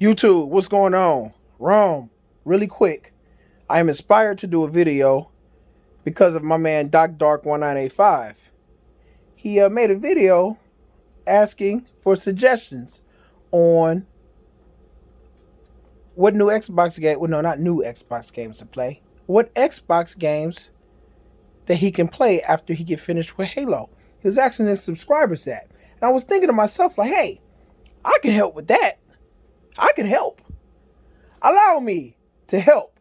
YouTube, what's going on? Rome, really quick. I am inspired to do a video because of my man Doc Dark 1985. He made a video asking for suggestions on what new Xbox game, well, no, not new Xbox games to play. What Xbox games that he can play after he get finished with Halo. He was asking his subscribers that. And I was thinking to myself, like, hey, I can help with that. I can help. Allow me to help.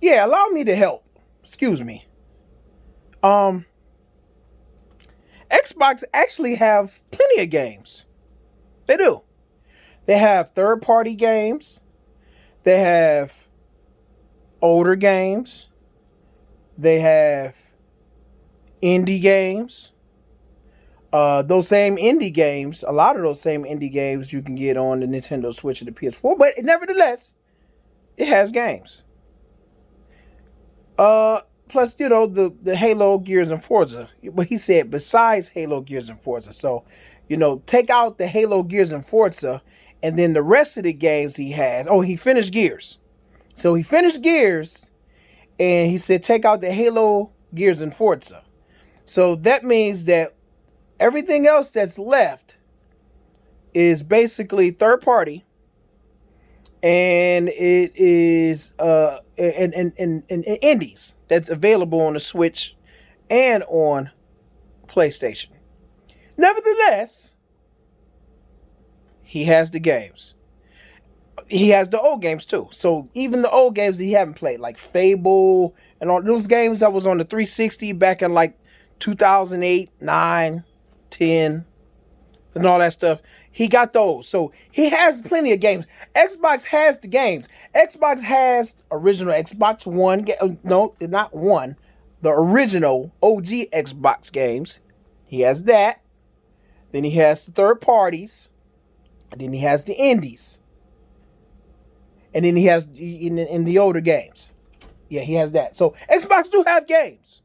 Yeah, allow me to help. Excuse me. Xbox actually have plenty of games. They do. They have third-party games. They have older games. They have indie games. Those same indie games, a lot of those same indie games you can get on the Nintendo Switch and the PS4, but nevertheless, it has games. Plus, you know, the Halo, Gears, and Forza. But he said besides Halo, Gears, and Forza. So, you know, take out the Halo, Gears, and Forza, and then the rest of the games he has. Oh, he finished Gears. So he finished Gears, and he said take out the Halo, Gears, and Forza. So that means that everything else that's left is basically third party, and it is indies that's available on the Switch and on PlayStation. Nevertheless, he has the games. He has the old games too. So even the old games that he haven't played, like Fable and all those games that was on the 360 back in like 2008, 9, 10, and all that stuff. He got those. So he has plenty of games. Xbox has the games. Xbox has original Xbox One. No, not one. The original OG Xbox games. He has that. Then he has the third parties. And then he has the indies. And then he has in the older games. Yeah, he has that. So Xbox do have games.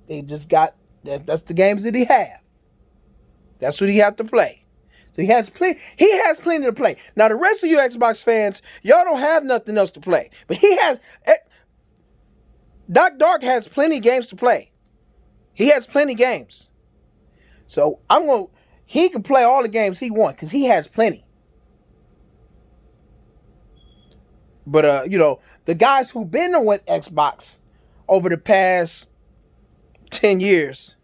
They just got, that's the games that he have. That's what he have to play. So he has plenty to play. Now the rest of you Xbox fans, y'all don't have nothing else to play. But he has, Doc Dark has plenty of games to play. He has plenty of games. So he can play all the games he wants because he has plenty. But you know, the guys who've been with Xbox over the past 10 years,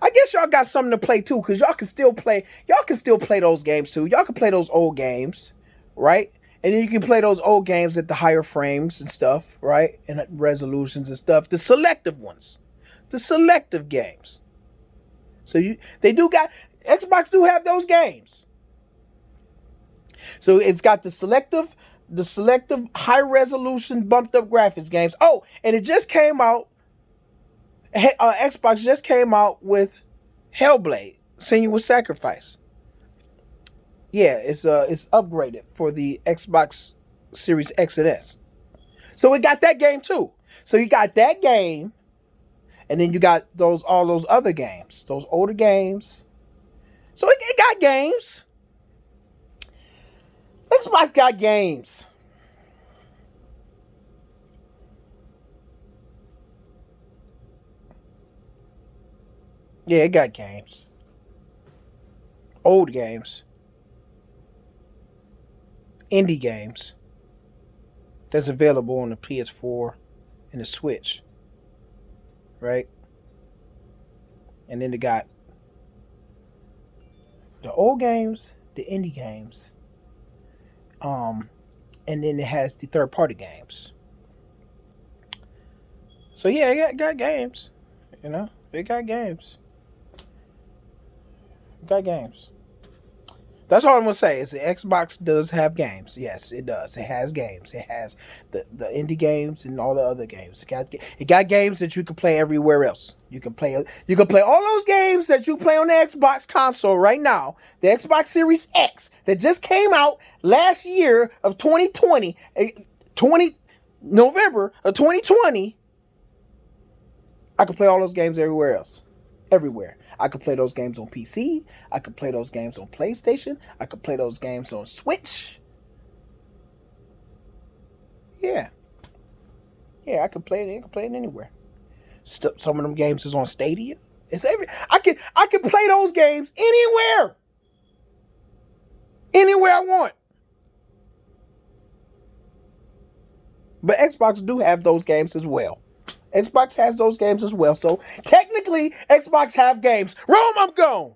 I guess y'all got something to play too, because y'all can still play those games too. Y'all can play those old games, right? And then you can play those old games at the higher frames and stuff, right? And resolutions and stuff. The selective ones. The selective games. So Xbox do have those games. So it's got the selective high resolution bumped up graphics games. Oh, and it just came out. Xbox just came out with Hellblade: Senua's Sacrifice. Yeah, it's upgraded for the Xbox Series X and S. So it got that game too. So you got that game, and then you got all those other games, those older games. So it got games. Xbox got games. Yeah, it got games. Old games. Indie games. That's available on the PS4 and the Switch. Right? And then they got the old games, the indie games. And then it has the third party games. So yeah, it got games. You know? It got games. Got games. That's all I'm gonna say is the Xbox does have games. Yes, it does. It has games. It has the indie games and all the other games. It got games that you can play everywhere else. You can play all those games that you play on the Xbox console right now. The Xbox Series X that just came out last year of 2020, November of 2020. I can play all those games everywhere else. Everywhere. I could play those games on PC. I could play those games on PlayStation. I could play those games on Switch. Yeah. Yeah, I could play it. I could play it anywhere. Some of them games is on Stadia. I can play those games anywhere. Anywhere I want. But Xbox do have those games as well. Xbox has those games as well. So technically, Xbox have games. Rome, I'm gone.